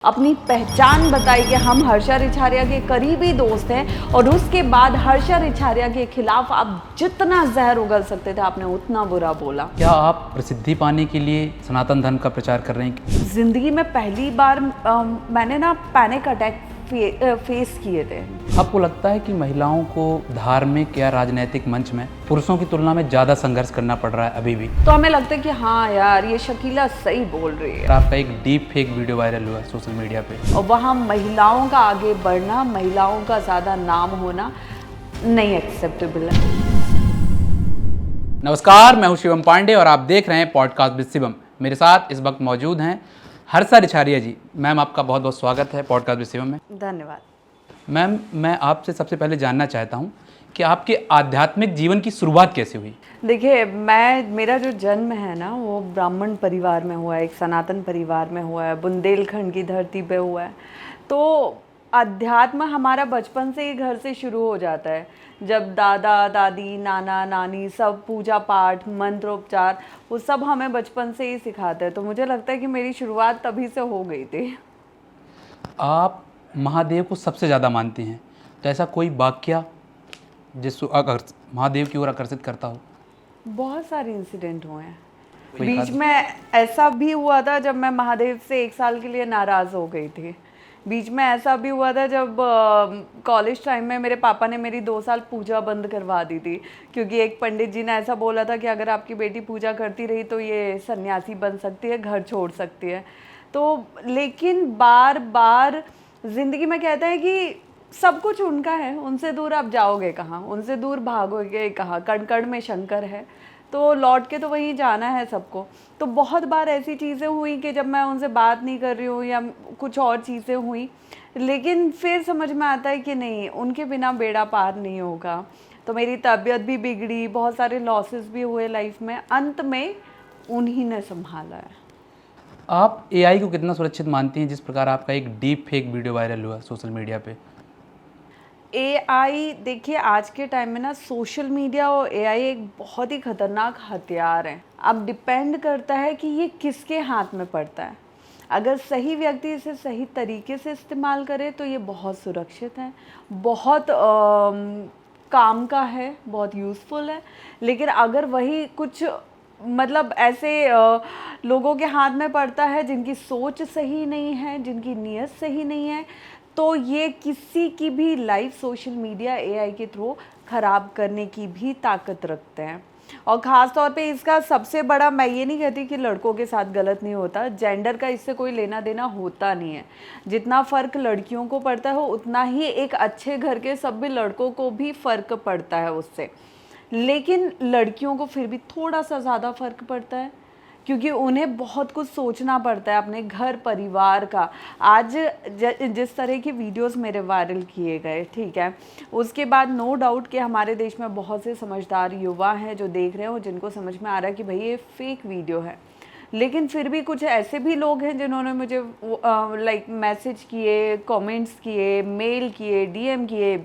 अपनी पहचान बताई कि हम हर्षा रिछारिया के करीबी दोस्त हैं और उसके बाद हर्षा रिछारिया के खिलाफ आप जितना जहर उगल सकते थे आपने उतना बुरा बोला। क्या आप प्रसिद्धि पाने के लिए सनातन धर्म का प्रचार कर रहे हैं? जिंदगी में पहली बार मैंने ना पैनिक अटैक फेस किए थे। आपको लगता है कि महिलाओं को धार्मिक या राजनीतिक मंच में पुरुषों की तुलना में ज़्यादा संघर्ष करना पड़ रहा है अभी भी? तो हमें लगता है कि हाँ यार ये शकीला सही बोल रही है। आपका एक डीप फेक वीडियो वायरल हुआ सोशल मीडिया पे और वहाँ महिलाओं का आगे बढ़ना, महिलाओं का ज़्यादा नाम होना नहीं एक्सेप्टेबल है। नमस्कार, मैं हूं शिवम पांडे और आप देख रहे हैं पॉडकास्ट विद शिवम। मेरे साथ इस वक्त मौजूद हैं हर्षा रिछारिया जी। मैम, आपका बहुत बहुत स्वागत है पॉडकास्ट विद शिवम में। धन्यवाद। मैम, मैं आपसे सबसे पहले जानना चाहता हूं कि आपके आध्यात्मिक जीवन की शुरुआत कैसे हुई? देखिए, मेरा जो जन्म है ना वो ब्राह्मण परिवार में हुआ है, एक सनातन परिवार में हुआ है, बुंदेलखंड की धरती पे हुआ है। तो अध्यात्म हमारा बचपन से ही घर से शुरू हो जाता है, जब दादा दादी नाना नानी सब पूजा पाठ मंत्रोपचार वो सब हमें बचपन से ही सिखाते हैं। तो मुझे लगता है कि मेरी शुरुआत तभी से हो गई थी। आप महादेव को सबसे ज़्यादा मानती हैं, तो ऐसा कोई वाक्य जिस महादेव की ओर आकर्षित करता हो? बहुत सारे इंसिडेंट हुए हैं। बीच में ऐसा भी हुआ था जब मैं महादेव से 1 साल के लिए नाराज़ हो गई थी। बीच में ऐसा भी हुआ था जब कॉलेज टाइम में मेरे पापा ने मेरी 2 साल पूजा बंद करवा दी थी, क्योंकि एक पंडित जी ने ऐसा बोला था कि अगर आपकी बेटी पूजा करती रही तो ये सन्यासी बन सकती है, घर छोड़ सकती है। तो लेकिन बार बार ज़िंदगी में कहता है कि सब कुछ उनका है, उनसे दूर आप जाओगे कहाँ, उनसे दूर भागोगे कहाँ, कण कण में शंकर है, तो लौट के तो वहीं जाना है सबको। तो बहुत बार ऐसी चीज़ें हुई कि जब मैं उनसे बात नहीं कर रही हूँ या कुछ और चीज़ें हुई, लेकिन फिर समझ में आता है कि नहीं, उनके बिना बेड़ा पार नहीं होगा। तो मेरी तबीयत भी बिगड़ी, बहुत सारे लॉसेस भी हुए लाइफ में, अंत में उन्हीं ने संभाला है। आप एआई को कितना सुरक्षित मानती हैं, जिस प्रकार आपका एक डीप फेक वीडियो वायरल हुआ सोशल मीडिया पे? एआई, देखिए आज के टाइम में ना सोशल मीडिया और एआई एक बहुत ही खतरनाक हथियार है। अब डिपेंड करता है कि ये किसके हाथ में पड़ता है। अगर सही व्यक्ति इसे सही तरीके से इस्तेमाल करे तो ये बहुत सुरक्षित है, बहुत काम का है, बहुत यूज़फुल है। लेकिन अगर वही कुछ मतलब ऐसे लोगों के हाथ में पड़ता है जिनकी सोच सही नहीं है, जिनकी नीयत सही नहीं है, तो ये किसी की भी लाइफ सोशल मीडिया एआई के थ्रू ख़राब करने की भी ताकत रखते हैं। और ख़ास तौर पे इसका सबसे बड़ा, मैं ये नहीं कहती कि लड़कों के साथ गलत नहीं होता, जेंडर का इससे कोई लेना देना होता नहीं है। जितना फ़र्क लड़कियों को पड़ता है उतना ही एक अच्छे घर के सब भी लड़कों को भी फ़र्क पड़ता है उससे। लेकिन लड़कियों को फिर भी थोड़ा सा ज़्यादा फ़र्क पड़ता है, क्योंकि उन्हें बहुत कुछ सोचना पड़ता है अपने घर परिवार का। आज जिस तरह की वीडियोस मेरे वायरल किए गए, ठीक है, उसके बाद नो डाउट कि हमारे देश में बहुत से समझदार युवा हैं जो देख रहे हैं और जिनको समझ में आ रहा है कि भाई ये फेक वीडियो है। लेकिन फिर भी कुछ ऐसे भी लोग हैं जिन्होंने मुझे लाइक मैसेज किए, कमेंट्स किए, मेल किए, डीएम किए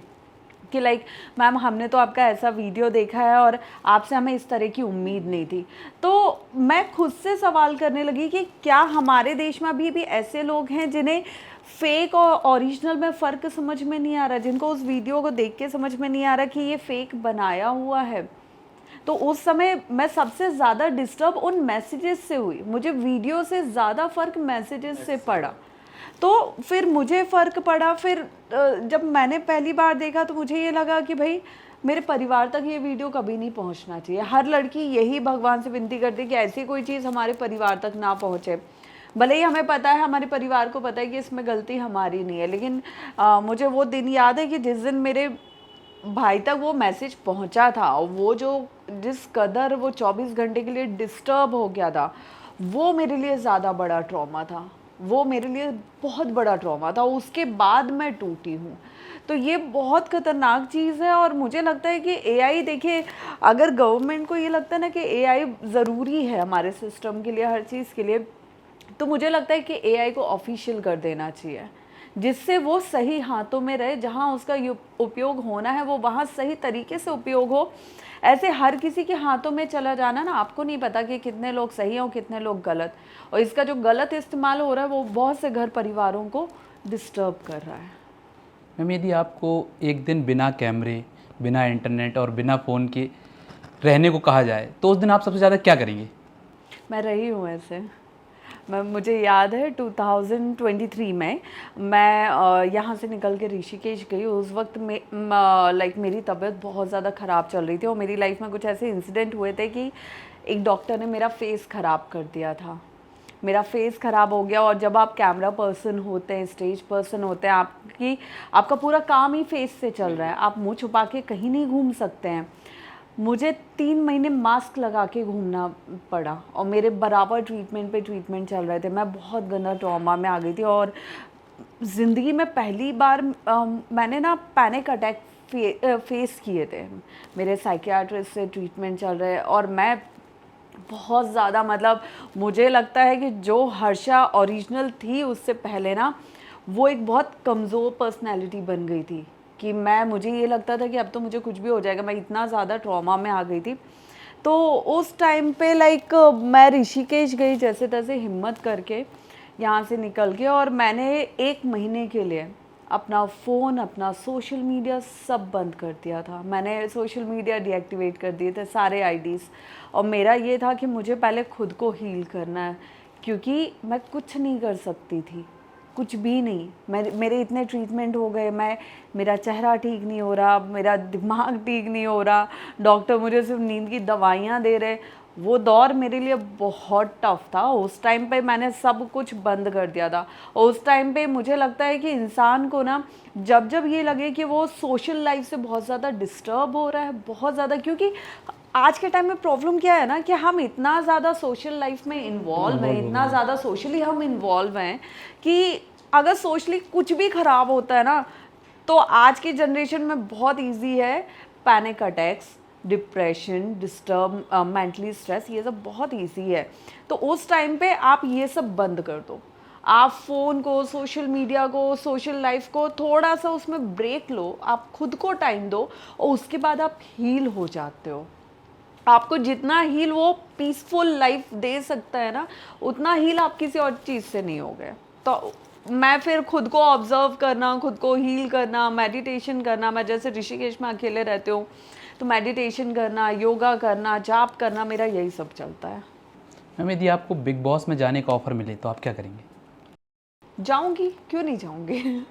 कि लाइक मैम हमने तो आपका ऐसा वीडियो देखा है और आपसे हमें इस तरह की उम्मीद नहीं थी। तो मैं खुद से सवाल करने लगी कि क्या हमारे देश में अभी भी ऐसे लोग हैं जिन्हें फ़ेक और ओरिजिनल में फ़र्क समझ में नहीं आ रहा, जिनको उस वीडियो को देख के समझ में नहीं आ रहा कि ये फ़ेक बनाया हुआ है। तो उस समय मैं सबसे ज़्यादा डिस्टर्ब उन मैसेजेस से हुई, मुझे वीडियो से ज़्यादा फ़र्क मैसेजेस से पड़ा। तो फिर मुझे फ़र्क पड़ा। फिर जब मैंने पहली बार देखा तो मुझे ये लगा कि भाई मेरे परिवार तक ये वीडियो कभी नहीं पहुंचना चाहिए। हर लड़की यही भगवान से विनती करती है कि ऐसी कोई चीज़ हमारे परिवार तक ना पहुंचे। भले ही हमें पता है, हमारे परिवार को पता है कि इसमें गलती हमारी नहीं है, लेकिन मुझे वो दिन याद है कि जिस दिन मेरे भाई तक वो मैसेज पहुंचा था, वो जो जिस कदर वो 24 घंटे के लिए डिस्टर्ब हो गया था, वो मेरे लिए ज़्यादा बड़ा ट्रॉमा था। वो मेरे लिए बहुत बड़ा ट्रॉमा था। उसके बाद मैं टूटी हूँ। तो ये बहुत ख़तरनाक चीज़ है। और मुझे लगता है कि एआई, देखिए अगर गवर्नमेंट को ये लगता है ना कि एआई ज़रूरी है हमारे सिस्टम के लिए, हर चीज़ के लिए, तो मुझे लगता है कि एआई को ऑफिशियल कर देना चाहिए जिससे वो सही हाथों में रहे, जहाँ उसका उपयोग होना है वो वहाँ सही तरीके से उपयोग हो। ऐसे हर किसी के हाथों में चला जाना ना, आपको नहीं पता कि कितने लोग सही हैं और कितने लोग गलत, और इसका जो गलत इस्तेमाल हो रहा है वो बहुत से घर परिवारों को डिस्टर्ब कर रहा है। मैम, यदि आपको एक दिन बिना कैमरे, बिना इंटरनेट और बिना फ़ोन के रहने को कहा जाए, तो उस दिन आप सबसे ज़्यादा क्या करेंगे? मैं रही हूँ ऐसे। मुझे याद है 2023 में मैं यहाँ से निकल के ऋषिकेश गई। उस वक्त में लाइक मेरी तबीयत बहुत ज़्यादा ख़राब चल रही थी और मेरी लाइफ में कुछ ऐसे इंसिडेंट हुए थे कि एक डॉक्टर ने मेरा फेस ख़राब कर दिया था। मेरा फेस ख़राब हो गया, और जब आप कैमरा पर्सन होते हैं, स्टेज पर्सन होते हैं, आपका पूरा काम ही फेस से चल रहा है, आप मुँह छुपा के कहीं नहीं घूम सकते हैं। मुझे 3 महीने मास्क लगा के घूमना पड़ा और मेरे बराबर ट्रीटमेंट पे ट्रीटमेंट चल रहे थे। मैं बहुत गंदा ट्रॉमा में आ गई थी, और ज़िंदगी में पहली बार मैंने ना पैनिक अटैक फेस किए थे। मेरे साइकियाट्रिस्ट से ट्रीटमेंट चल रहे, और मैं बहुत ज़्यादा, मतलब मुझे लगता है कि जो हर्षा ओरिजिनल थी उससे पहले ना वो एक बहुत कमज़ोर पर्सनैलिटी बन गई थी, कि मुझे ये लगता था कि अब तो मुझे कुछ भी हो जाएगा। मैं इतना ज़्यादा ट्रॉमा में आ गई थी। तो उस टाइम पे लाइक मैं ऋषिकेश गई जैसे तैसे हिम्मत करके यहाँ से निकल के, और मैंने 1 महीने के लिए अपना फ़ोन, अपना सोशल मीडिया सब बंद कर दिया था। मैंने सोशल मीडिया डीएक्टिवेट कर दिए थे, सारे आईडीज़। और मेरा ये था कि मुझे पहले खुद को हील करना है, क्योंकि मैं कुछ नहीं कर सकती थी, कुछ भी नहीं। मेरे इतने ट्रीटमेंट हो गए, मेरा चेहरा ठीक नहीं हो रहा, मेरा दिमाग ठीक नहीं हो रहा, डॉक्टर मुझे सिर्फ नींद की दवाइयाँ दे रहे। वो दौर मेरे लिए बहुत टफ था। उस टाइम पे मैंने सब कुछ बंद कर दिया था। और उस टाइम पे मुझे लगता है कि इंसान को ना जब जब ये लगे कि वो सोशल लाइफ से बहुत ज़्यादा डिस्टर्ब हो रहा है, बहुत ज़्यादा, क्योंकि आज के टाइम में प्रॉब्लम क्या है ना कि हम इतना ज़्यादा सोशल लाइफ में इन्वॉल्व हैं, इतना ज़्यादा सोशली हम इन्वॉल्व हैं कि अगर सोशली कुछ भी ख़राब होता है ना, तो आज की जनरेशन में बहुत इजी है panic attacks, depression, disturb, mentally stress, ये सब बहुत इजी है। तो उस टाइम पे आप ये सब बंद कर दो। आप फ़ोन को, सोशल मीडिया को, सोशल लाइफ को थोड़ा सा उसमें ब्रेक लो, आप खुद को टाइम दो, और उसके बाद आप हील हो जाते हो। आपको जितना हील वो पीसफुल लाइफ दे सकता है ना, उतना हील आप किसी और चीज़ से नहीं हो गए। तो मैं फिर खुद को ऑब्जर्व करना, खुद को हील करना, मेडिटेशन करना। मैं जैसे ऋषिकेश में अकेले रहती हूँ तो मेडिटेशन करना, योगा करना, जाप करना, मेरा यही सब चलता है। मैम, यदि आपको बिग बॉस में जाने का ऑफ़र मिले तो आप क्या करेंगे? जाऊंगी, क्यों नहीं जाऊंगी।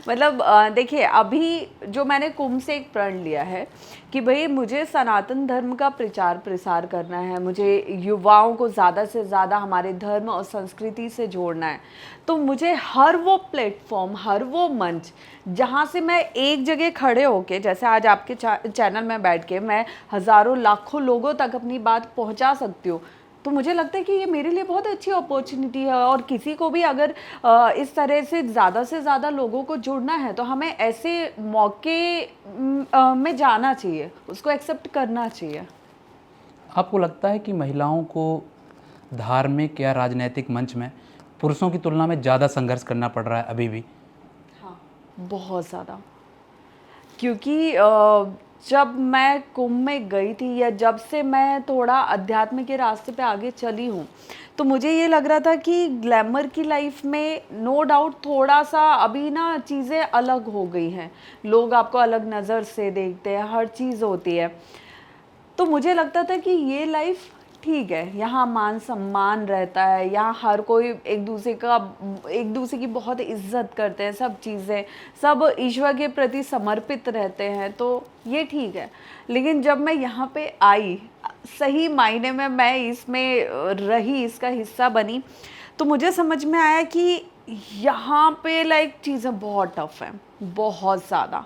मतलब देखिए, अभी जो मैंने कुंभ से एक प्रण लिया है कि भाई मुझे सनातन धर्म का प्रचार प्रसार करना है, मुझे युवाओं को ज़्यादा से ज़्यादा हमारे धर्म और संस्कृति से जोड़ना है। तो मुझे हर वो प्लेटफॉर्म, हर वो मंच जहाँ से मैं एक जगह खड़े होके, जैसे आज आपके चैनल में बैठ के मैं हज़ारों लाखों लोगों तक अपनी बात पहुँचा सकती हूँ, तो मुझे लगता है कि ये मेरे लिए बहुत अच्छी अपॉर्चुनिटी है। और किसी को भी अगर इस तरह से ज़्यादा लोगों को जुड़ना है तो हमें ऐसे मौके में जाना चाहिए, उसको एक्सेप्ट करना चाहिए। आपको लगता है कि महिलाओं को धार्मिक या राजनीतिक मंच में पुरुषों की तुलना में ज़्यादा संघर्ष करना पड़ रहा है अभी भी? हाँ, बहुत ज़्यादा। क्योंकि जब मैं कुंभ में गई थी, या जब से मैं थोड़ा अध्यात्म के रास्ते पे आगे चली हूँ, तो मुझे ये लग रहा था कि ग्लैमर की लाइफ में नो डाउट थोड़ा सा अभी ना चीज़ें अलग हो गई हैं, लोग आपको अलग नज़र से देखते हैं, हर चीज़ होती है। तो मुझे लगता था कि ये लाइफ ठीक है, यहाँ मान सम्मान रहता है, यहाँ हर कोई एक दूसरे की बहुत इज्जत करते हैं, सब चीज़ें, सब ईश्वर के प्रति समर्पित रहते हैं, तो ये ठीक है। लेकिन जब मैं यहाँ पे आई, सही मायने में मैं इसमें रही, इसका हिस्सा बनी, तो मुझे समझ में आया कि यहाँ पे लाइक चीज़ें बहुत टफ हैं, बहुत ज़्यादा।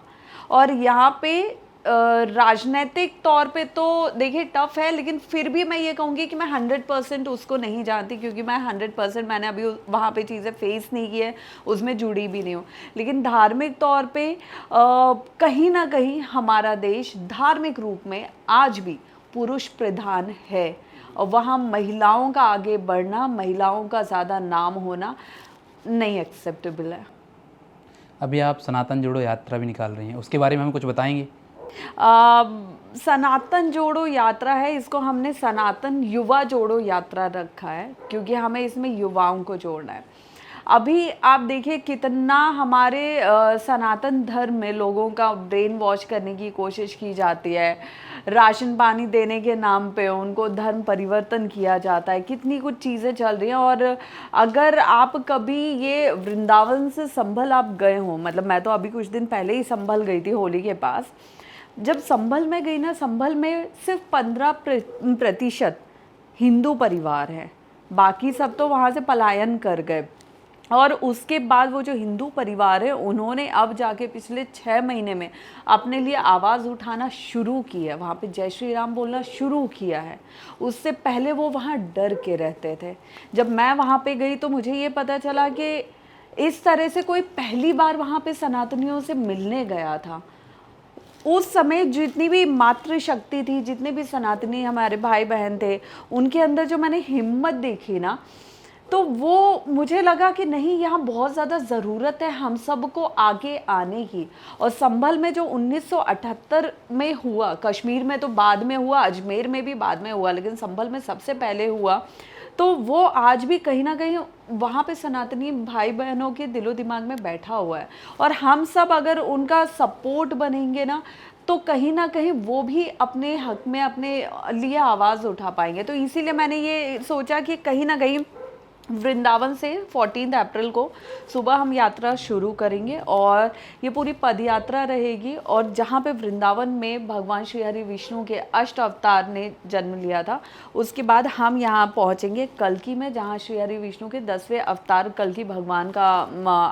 और यहाँ पे राजनीतिक तौर पे तो देखिए टफ है, लेकिन फिर भी मैं ये कहूँगी कि मैं 100% उसको नहीं जानती, क्योंकि मैं 100% मैंने अभी वहाँ पे चीज़ें फेस नहीं की है, उसमें जुड़ी भी नहीं हूँ। लेकिन धार्मिक तौर पे कहीं ना कहीं हमारा देश धार्मिक रूप में आज भी पुरुष प्रधान है, और वहाँ महिलाओं का आगे बढ़ना, महिलाओं का ज़्यादा नाम होना नहीं एक्सेप्टेबल है। अभी आप सनातन जोड़ो यात्रा भी निकाल रही हैं, उसके बारे में हमें कुछ बताएंगे? आ, सनातन जोड़ो यात्रा है, इसको हमने सनातन युवा जोड़ो यात्रा रखा है क्योंकि हमें इसमें युवाओं को जोड़ना है। अभी आप देखिए कितना हमारे सनातन धर्म में लोगों का ब्रेन वॉश करने की कोशिश की जाती है, राशन पानी देने के नाम पे उनको धर्म परिवर्तन किया जाता है, कितनी कुछ चीज़ें चल रही हैं। और अगर आप कभी ये वृंदावन से संभल आप गए हो, मतलब मैं तो अभी कुछ दिन पहले ही संभल गई थी होली के पास, जब संभल में गई ना, संभल में सिर्फ 15% हिंदू परिवार है, बाकी सब तो वहाँ से पलायन कर गए। और उसके बाद वो जो हिंदू परिवार है उन्होंने अब जाके पिछले 6 महीने में अपने लिए आवाज़ उठाना शुरू की है, वहाँ पे जय श्री राम बोलना शुरू किया है। उससे पहले वो वहाँ डर के रहते थे। जब मैं वहाँ पे गई तो मुझे ये पता चला कि इस तरह से कोई पहली बार वहाँ पे सनातनियों से मिलने गया था। उस समय जितनी भी मातृशक्ति थी, जितने भी सनातनी हमारे भाई बहन थे, उनके अंदर जो मैंने हिम्मत देखी ना, तो वो मुझे लगा कि नहीं, यहाँ बहुत ज़्यादा ज़रूरत है हम सबको आगे आने की। और संभल में जो 1978 में हुआ, कश्मीर में तो बाद में हुआ, अजमेर में भी बाद में हुआ, लेकिन संभल में सबसे पहले हुआ, तो वो आज भी कहीं ना कहीं वहाँ पे सनातनी भाई बहनों के दिलो दिमाग में बैठा हुआ है। और हम सब अगर उनका सपोर्ट बनेंगे ना, तो कहीं ना कहीं वो भी अपने हक में अपने लिए आवाज़ उठा पाएंगे। तो इसीलिए मैंने ये सोचा कि कहीं ना कहीं वृंदावन से 14 अप्रैल को सुबह हम यात्रा शुरू करेंगे और ये पूरी पद यात्रा रहेगी। और जहाँ पे वृंदावन में भगवान श्री हरि विष्णु के अष्ट अवतार ने जन्म लिया था, उसके बाद हम यहाँ पहुँचेंगे कल्कि में, जहाँ श्री हरि विष्णु के 10वें अवतार कल्कि भगवान का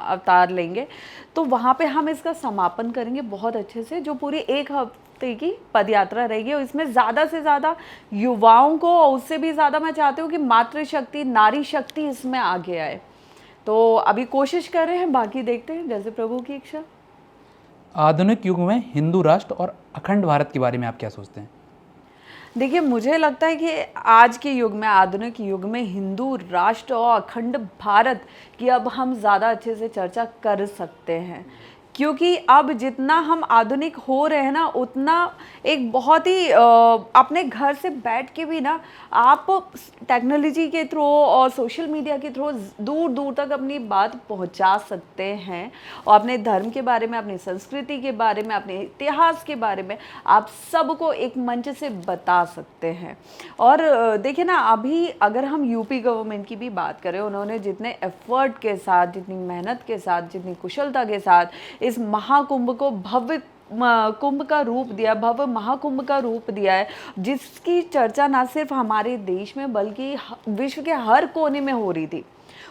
अवतार लेंगे। तो वहाँ पे हम इसका समापन करेंगे बहुत अच्छे से, जो पूरी एक हफ्ते की पद यात्रा रहेगी। और इसमें ज़्यादा से ज़्यादा युवाओं को, और उससे भी ज़्यादा मैं चाहती हूँ कि मातृशक्ति, नारी शक्ति इसमें आगे आए। तो अभी कोशिश कर रहे हैं, बाकी देखते हैं, जैसे प्रभु की इच्छा। आधुनिक युग में हिंदू राष्ट्र और अखंड भारत के बारे में आप क्या सोचते हैं? देखिए, मुझे लगता है कि आज के युग में, आधुनिक युग में हिंदू राष्ट्र और अखंड भारत की अब हम ज़्यादा अच्छे से चर्चा कर सकते हैं, क्योंकि अब जितना हम आधुनिक हो रहे हैं ना, उतना एक बहुत ही अपने घर से बैठ के भी ना आप टेक्नोलॉजी के थ्रू और सोशल मीडिया के थ्रू दूर दूर तक अपनी बात पहुंचा सकते हैं। और अपने धर्म के बारे में, अपनी संस्कृति के बारे में, अपने इतिहास के बारे में आप सबको एक मंच से बता सकते हैं। और देखिए ना, अभी अगर हम यूपी गवर्नमेंट की भी बात करें, उन्होंने जितने एफर्ट के साथ, जितनी मेहनत के साथ, जितनी कुशलता के साथ इस महाकुंभ को भव्य कुंभ का रूप दिया, भव्य महाकुंभ का रूप दिया है, जिसकी चर्चा ना सिर्फ हमारे देश में बल्कि विश्व के हर कोने में हो रही थी।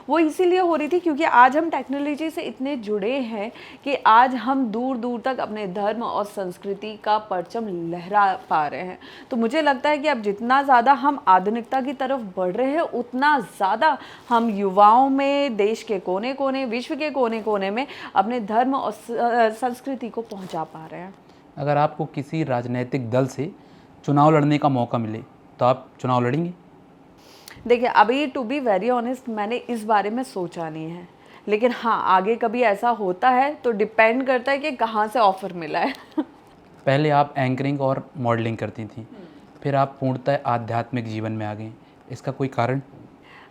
वो इसीलिए हो रही थी क्योंकि आज हम टेक्नोलॉजी से इतने जुड़े हैं कि आज हम दूर दूर तक अपने धर्म और संस्कृति का परचम लहरा पा रहे हैं। तो मुझे लगता है कि अब जितना ज़्यादा हम आधुनिकता की तरफ बढ़ रहे हैं, उतना ज़्यादा हम युवाओं में, देश के कोने कोने, विश्व के कोने कोने में अपने धर्म और संस्कृति को पहुंचा पा रहे हैं। अगर आपको किसी राजनीतिक दल से चुनाव लड़ने का मौका मिले तो आप चुनाव लड़ेंगे? देखिए, अभी टू बी वेरी ऑनेस्ट मैंने इस बारे में सोचा नहीं है, लेकिन हाँ, आगे कभी ऐसा होता है तो डिपेंड करता है कि कहाँ से ऑफ़र मिला है। पहले आप एंकरिंग और मॉडलिंग करती थी, फिर आप पूर्णतः आध्यात्मिक जीवन में आ गई, इसका कोई कारण?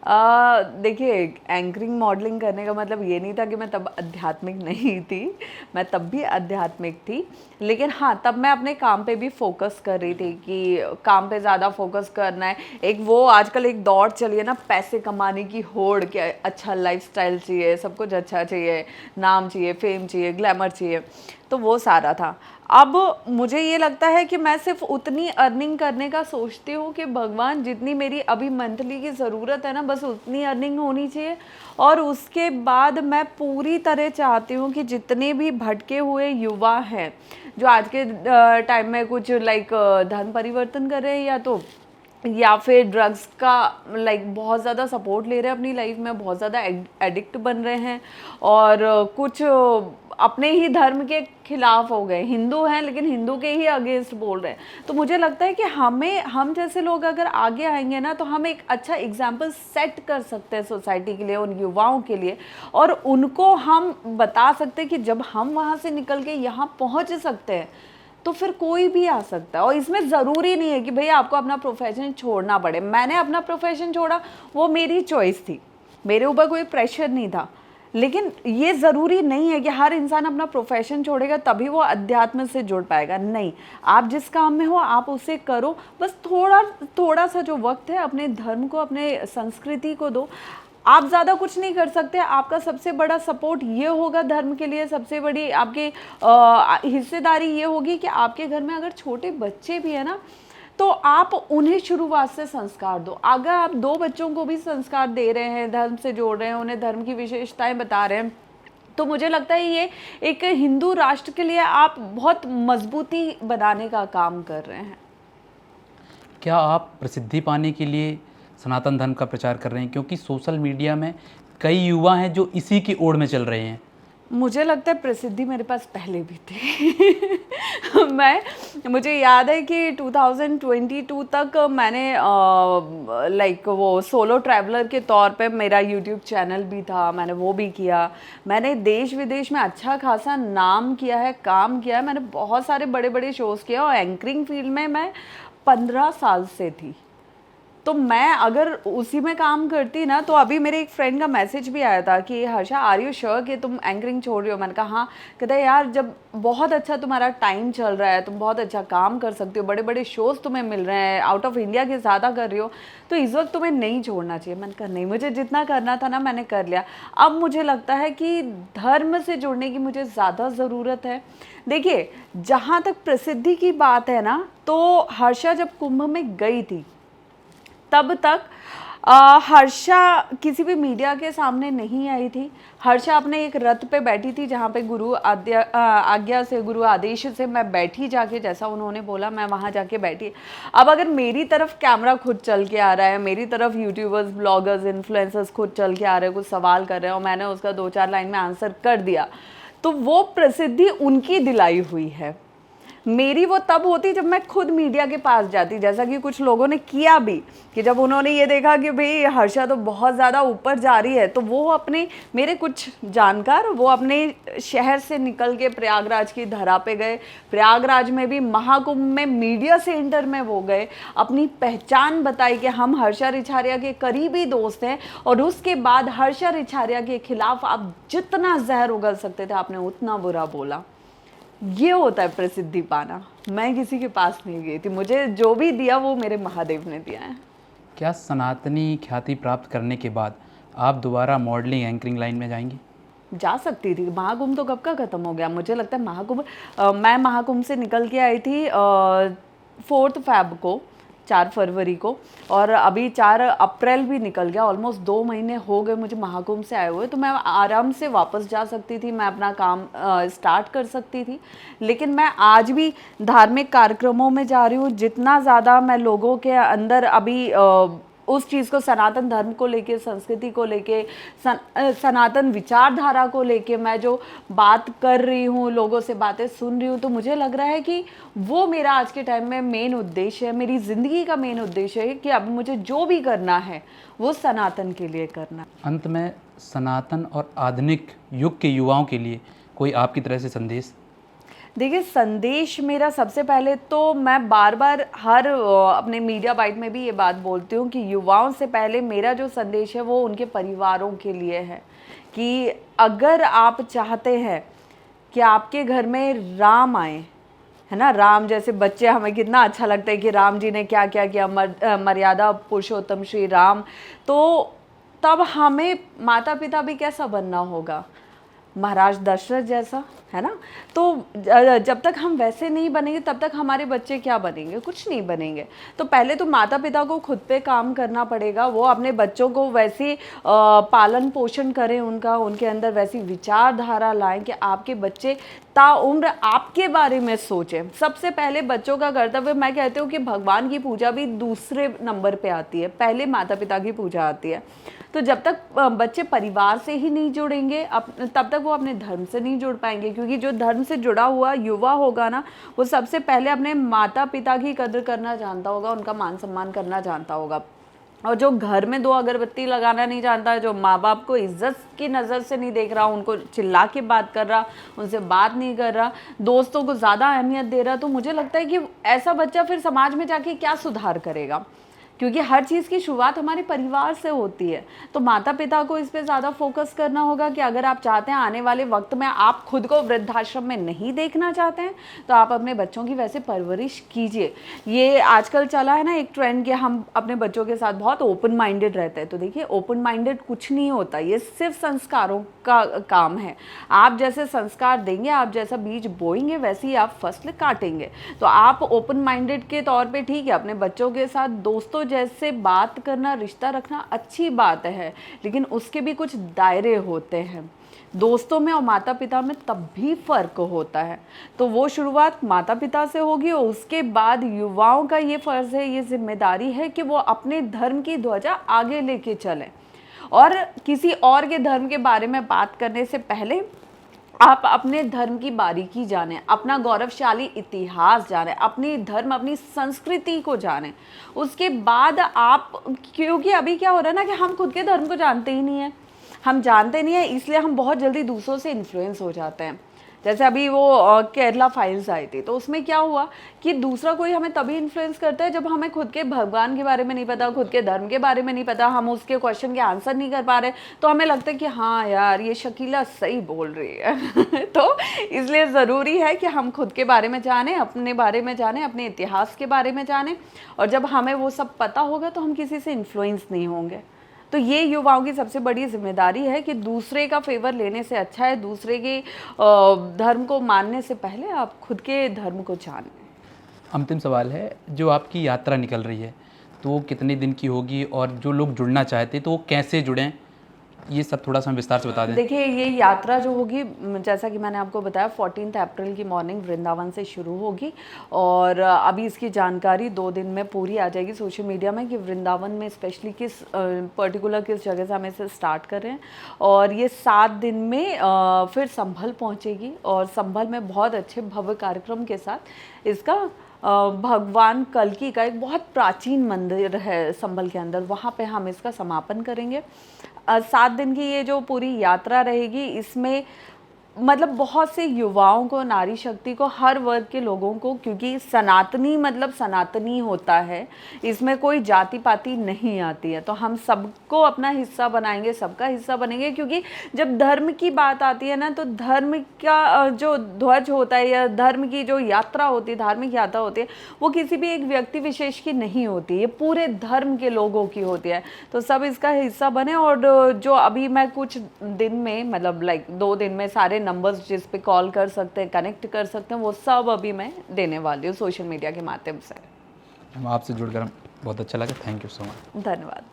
देखिए, एंकरिंग मॉडलिंग करने का मतलब ये नहीं था कि मैं तब आध्यात्मिक नहीं थी, मैं तब भी आध्यात्मिक थी। लेकिन हाँ, तब मैं अपने काम पे भी फोकस कर रही थी कि काम पे ज़्यादा फोकस करना है। एक वो आजकल एक दौड़ चली है ना, पैसे कमाने की होड़, कि अच्छा लाइफस्टाइल चाहिए, सब कुछ अच्छा चाहिए, नाम चाहिए, फेम चाहिए, ग्लैमर चाहिए, तो वो सारा था। अब मुझे ये लगता है कि मैं सिर्फ उतनी अर्निंग करने का सोचती हूँ कि भगवान, जितनी मेरी अभी मंथली की ज़रूरत है ना, बस उतनी अर्निंग होनी चाहिए। और उसके बाद मैं पूरी तरह चाहती हूँ कि जितने भी भटके हुए युवा हैं, जो आज के टाइम में कुछ लाइक धर्म परिवर्तन कर रहे हैं, या फिर ड्रग्स का बहुत ज़्यादा सपोर्ट ले रहे हैं अपनी लाइफ में, बहुत ज़्यादा एडिक्ट बन रहे हैं, और कुछ अपने ही धर्म के खिलाफ हो गए, हिंदू हैं लेकिन हिंदू के ही अगेंस्ट बोल रहे हैं। तो मुझे लगता है कि हम जैसे लोग अगर आगे आएंगे ना, तो हम एक अच्छा एग्जाम्पल सेट कर सकते हैं सोसाइटी के लिए, उन युवाओं के लिए, और उनको हम बता सकते हैं कि जब हम वहाँ से निकल के यहाँ पहुँच सकते हैं तो फिर कोई भी आ सकता है। और इसमें ज़रूरी नहीं है कि भैया आपको अपना प्रोफेशन छोड़ना पड़े। मैंने अपना प्रोफेशन छोड़ा, वो मेरी चॉइस थी, मेरे ऊपर कोई प्रेशर नहीं था। लेकिन ये ज़रूरी नहीं है कि हर इंसान अपना प्रोफेशन छोड़ेगा तभी वो अध्यात्म से जुड़ पाएगा। नहीं, आप जिस काम में हो आप उसे करो, बस थोड़ा सा जो वक्त है अपने धर्म को, अपने संस्कृति को दो। आप ज़्यादा कुछ नहीं कर सकते। आपका सबसे बड़ा सपोर्ट ये होगा धर्म के लिए, सबसे बड़ी आपकी हिस्सेदारी ये होगी कि आपके घर में अगर छोटे बच्चे भी हैं ना, तो आप उन्हें शुरुआत से संस्कार दो। अगर आप 2 बच्चों को भी संस्कार दे रहे हैं, धर्म से जोड़ रहे हैं, उन्हें धर्म की विशेषताएं बता रहे हैं, तो मुझे लगता है ये एक हिंदू राष्ट्र के लिए आप बहुत मजबूती बनाने का काम कर रहे हैं। क्या आप प्रसिद्धि पाने के लिए सनातन धर्म का प्रचार कर रहे हैं? क्योंकि सोशल मीडिया में कई युवा हैं जो इसी की ओर में चल रहे हैं। मुझे लगता है प्रसिद्धि मेरे पास पहले भी थी। मुझे याद है कि 2022 तक मैंने वो सोलो ट्रैवलर के तौर पे मेरा यूट्यूब चैनल भी था, मैंने वो भी किया। मैंने देश विदेश में अच्छा खासा नाम किया है, काम किया है। मैंने बहुत सारे बड़े बड़े शोज़ किया और एंकरिंग फील्ड में मैं 15 साल से थी। तो मैं अगर उसी में काम करती ना, तो अभी मेरे एक फ्रेंड का मैसेज भी आया था कि हर्षा आर यू श्योर कि तुम एंकरिंग छोड़ रही हो? मैंने कहा हाँ। कहता है यार जब बहुत अच्छा तुम्हारा टाइम चल रहा है, तुम बहुत अच्छा काम कर सकती हो, बड़े बड़े शोज़ तुम्हें मिल रहे हैं, आउट ऑफ इंडिया के ज़्यादा कर रही हो, तो इस वक्त तुम्हें नहीं छोड़ना चाहिए। मैंने कहा नहीं, मुझे जितना करना था ना मैंने कर लिया। अब मुझे लगता है कि धर्म से जुड़ने की मुझे ज़्यादा ज़रूरत है। देखिए, जहाँ तक प्रसिद्धि की बात है ना, तो हर्षा जब कुंभ में गई थी तब तक हर्षा किसी भी मीडिया के सामने नहीं आई थी। हर्षा अपने एक रथ पे बैठी थी जहाँ पे गुरु आज्ञा से, गुरु आदेश से मैं बैठी जाके, जैसा उन्होंने बोला मैं वहाँ जाके बैठी। अब अगर मेरी तरफ कैमरा खुद चल के आ रहा है, मेरी तरफ यूट्यूबर्स, ब्लॉगर्स, इन्फ्लुएंसर्स खुद चल के आ रहे हैं, कुछ सवाल कर रहे हैं और मैंने उसका 2-4 लाइन में आंसर कर दिया, तो वो प्रसिद्धि उनकी दिलाई हुई है। मेरी वो तब होती जब मैं खुद मीडिया के पास जाती, जैसा कि कुछ लोगों ने किया भी, कि जब उन्होंने ये देखा कि भाई हर्षा तो बहुत ज़्यादा ऊपर जा रही है, तो वो अपने, मेरे कुछ जानकार, वो अपने शहर से निकल के प्रयागराज की धरा पे गए। प्रयागराज में भी महाकुंभ में मीडिया सेंटर में वो गए, अपनी पहचान बताई कि हम हर्षा रिछारिया के करीबी दोस्त हैं, और उसके बाद हर्षा रिछारिया के खिलाफ आप जितना जहर उगल सकते थे आपने उतना बुरा बोला। ये होता है प्रसिद्धि पाना। मैं किसी के पास नहीं गई थी, मुझे जो भी दिया वो मेरे महादेव ने दिया है। क्या सनातनी ख्याति प्राप्त करने के बाद आप दोबारा मॉडलिंग, एंकरिंग लाइन में जाएंगी? जा सकती थी। महाकुंभ तो कब का ख़त्म हो गया। मुझे लगता है महाकुंभ, मैं महाकुंभ से निकल के आई थी 4 फ़रवरी को, 4 फरवरी को, और अभी 4 अप्रैल भी निकल गया। ऑलमोस्ट 2 महीने हो गए मुझे महाकुंभ से आए हुए, तो मैं आराम से वापस जा सकती थी, मैं अपना काम स्टार्ट कर सकती थी। लेकिन मैं आज भी धार्मिक कार्यक्रमों में जा रही हूँ। जितना ज़्यादा मैं लोगों के अंदर अभी उस चीज़ को, सनातन धर्म को लेके, संस्कृति को लेके, सनातन विचारधारा को लेके मैं जो बात कर रही हूँ, लोगों से बातें सुन रही हूँ, तो मुझे लग रहा है कि वो मेरा आज के टाइम में मेन उद्देश्य है, मेरी ज़िंदगी का मेन उद्देश्य है कि अब मुझे जो भी करना है वो सनातन के लिए करना। अंत में सनातन और आधुनिक युग के युवाओं के लिए कोई आपकी तरह से संदेश? देखिए, संदेश मेरा सबसे पहले तो मैं बार बार हर अपने मीडिया बाइट में भी ये बात बोलती हूँ कि युवाओं से पहले मेरा जो संदेश है वो उनके परिवारों के लिए है, कि अगर आप चाहते हैं कि आपके घर में राम आए, है ना, राम जैसे बच्चे, हमें कितना अच्छा लगता है कि राम जी ने क्या क्या किया, मर्यादा पुरुषोत्तम श्री राम, तो तब हमें माता पिता भी कैसा बनना होगा, महाराज दशरथ जैसा, है ना। तो जब तक हम वैसे नहीं बनेंगे तब तक हमारे बच्चे क्या बनेंगे, कुछ नहीं बनेंगे। तो पहले तो माता पिता को खुद पे काम करना पड़ेगा, वो अपने बच्चों को वैसे पालन पोषण करें, उनके अंदर वैसी विचारधारा लाएं कि आपके बच्चे ताउम्र आपके बारे में सोचें। सबसे पहले बच्चों का कर्तव्य, मैं कहती हूँ कि भगवान की पूजा भी दूसरे नंबर पे आती है, पहले माता पिता की पूजा आती है। तो जब तक बच्चे परिवार से ही नहीं जुड़ेंगे तब तक वो अपने धर्म से नहीं जुड़ पाएंगे, क्योंकि जो धर्म से जुड़ा हुआ युवा होगा ना, वो सबसे पहले अपने माता पिता की कदर करना जानता होगा, उनका मान सम्मान करना जानता होगा। और जो घर में 2 अगरबत्ती लगाना नहीं जानता, जो माँ बाप को इज्जत की नज़र से नहीं देख रहा, उनको चिल्ला के बात कर रहा, उनसे बात नहीं कर रहा, दोस्तों को ज़्यादा अहमियत दे रहा, तो मुझे लगता है कि ऐसा बच्चा फिर समाज में जाके क्या सुधार करेगा, क्योंकि हर चीज़ की शुरुआत हमारे परिवार से होती है। तो माता पिता को इस पे ज़्यादा फोकस करना होगा कि अगर आप चाहते हैं आने वाले वक्त में आप खुद को वृद्धाश्रम में नहीं देखना चाहते हैं, तो आप अपने बच्चों की वैसे परवरिश कीजिए। ये आजकल चला है ना एक ट्रेंड कि हम अपने बच्चों के साथ बहुत ओपन माइंडेड रहते हैं। तो देखिए, ओपन माइंडेड कुछ नहीं होता, ये सिर्फ संस्कारों का काम है। आप जैसे संस्कार देंगे, आप जैसा बीज बोएंगे, वैसे ही आप फसल काटेंगे। तो आप ओपन माइंडेड के तौर पे ठीक है, अपने बच्चों के साथ दोस्तों जैसे बात करना, रिश्ता रखना अच्छी बात है, लेकिन उसके भी कुछ दायरे होते हैं। दोस्तों में और माता पिता में तब भी फ़र्क होता है। तो वो शुरुआत माता पिता से होगी, और उसके बाद युवाओं का ये फ़र्ज़ है, ये जिम्मेदारी है कि वो अपने धर्म की ध्वजा आगे लेके चलें, और किसी और के धर्म के बारे में बात करने से पहले आप अपने धर्म की बारीकी जानें, अपना गौरवशाली इतिहास जानें, अपनी धर्म, अपनी संस्कृति को जानें। उसके बाद आप, क्योंकि अभी क्या हो रहा है ना कि हम खुद के धर्म को जानते ही नहीं है, हम जानते नहीं है, इसलिए हम बहुत जल्दी दूसरों से इन्फ्लुएंस हो जाते हैं। जैसे अभी वो केरला फाइल्स आई थी, तो उसमें क्या हुआ कि दूसरा कोई हमें तभी इन्फ्लुएंस करता है जब हमें खुद के भगवान के बारे में नहीं पता, खुद के धर्म के बारे में नहीं पता, हम उसके क्वेश्चन के आंसर नहीं कर पा रहे, तो हमें लगता है कि हाँ यार ये शकीला सही बोल रही है। तो इसलिए ज़रूरी है कि हम खुद के बारे में जानें, अपने बारे में जानें, अपने इतिहास के बारे में जानें, और जब हमें वो सब पता होगा तो हम किसी से इन्फ्लुएंस नहीं होंगे। तो ये युवाओं की सबसे बड़ी जिम्मेदारी है कि दूसरे का फेवर लेने से अच्छा है दूसरे के धर्म को मानने से पहले आप खुद के धर्म को जानें। अंतिम सवाल है, जो आपकी यात्रा निकल रही है तो वो कितने दिन की होगी, और जो लोग जुड़ना चाहते हैं तो वो कैसे जुड़ें, ये सब थोड़ा सा विस्तार से बता दें। देखिए, ये यात्रा जो होगी, जैसा कि मैंने आपको बताया, 14 अप्रैल की मॉर्निंग वृंदावन से शुरू होगी, और अभी इसकी जानकारी 2 दिन में पूरी आ जाएगी सोशल मीडिया में कि वृंदावन में स्पेशली किस पर्टिकुलर किस जगह से हम इसे स्टार्ट कर रहे हैं। और ये 7 दिन में फिर संभल पहुंचेगी, और संभल में बहुत अच्छे भव्य कार्यक्रम के साथ इसका भगवान कल्कि का एक बहुत प्राचीन मंदिर है संभल के अंदर, वहाँ पे हम इसका समापन करेंगे। 7 दिन की ये जो पूरी यात्रा रहेगी, इसमें मतलब बहुत से युवाओं को, नारी शक्ति को, हर वर्ग के लोगों को, क्योंकि सनातनी मतलब सनातनी होता है, इसमें कोई जाति पाति नहीं आती है, तो हम सबको अपना हिस्सा बनाएंगे, सबका हिस्सा बनेंगे। क्योंकि जब धर्म की बात आती है ना, तो धर्म का जो ध्वज होता है या धर्म की जो यात्रा होती है, धार्मिक यात्रा होती है, वो किसी भी एक व्यक्ति विशेष की नहीं होती, ये पूरे धर्म के लोगों की होती है। तो सब इसका हिस्सा बने, और जो अभी मैं कुछ दिन में, मतलब लाइक 2 दिन में सारे नंबर्स जिस पे कॉल कर सकते हैं, कनेक्ट कर सकते हैं, वो सब अभी मैं देने वाली हूँ सोशल मीडिया के माध्यम से। आपसे जुड़कर बहुत अच्छा लगा, थैंक यू सो मच। धन्यवाद।